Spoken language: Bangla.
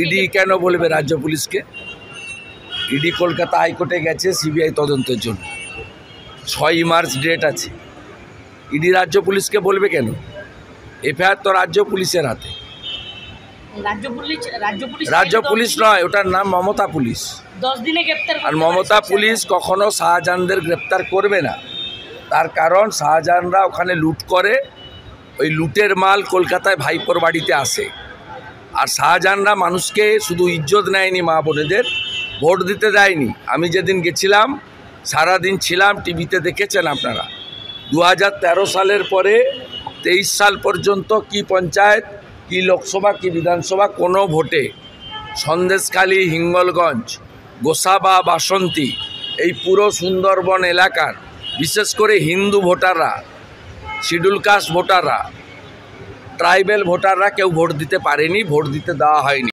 ইডি কেন বলবে রাজ্য পুলিশকে? ইডি কলকাতা হাইকোর্টে গেছে সিবিআই তদন্তের জন্য, 6ই মার্চ ডেট আছে। ইডি রাজ্য পুলিশকে বলবে কেন? এফআইআর তো রাজ্য পুলিশের হাতে। রাজ্য পুলিশ নয়, ওটার নাম মমতা পুলিশ। 10 দিনে গ্রেপ্তার। আর মমতা পুলিশ কখনো শাহজাহানদের গ্রেপ্তার করবে না, তার কারণ শাহজাহানরা ওখানে লুট করে, ওই লুটের মাল কলকাতায় ভাইপোর বাড়িতে আসে। আর শাহজাহানরা মানুষকে শুধু ইজ্জত নেয়নি, মা বোনেদের ভোট দিতে দেয়নি। আমি যেদিন গেছিলাম সারাদিন ছিলাম, টিভিতে দেখেছেন আপনারা। 2013 সালের পরে 23 সাল পর্যন্ত কি পঞ্চায়েত, কি লোকসভা, কি বিধানসভা, কোনো ভোটে সন্দেশখালী, হিঙ্গলগঞ্জ, গোসাবা, বাসন্তী, এই পুরো সুন্দরবন এলাকার বিশেষ করে হিন্দু ভোটাররা, শিডিউল কাস্ট ভোটাররা, ট্রাইবেল ভোটাররা কেউ ভোট দিতে পারেনি, ভোট দিতে দেওয়া হয়নি।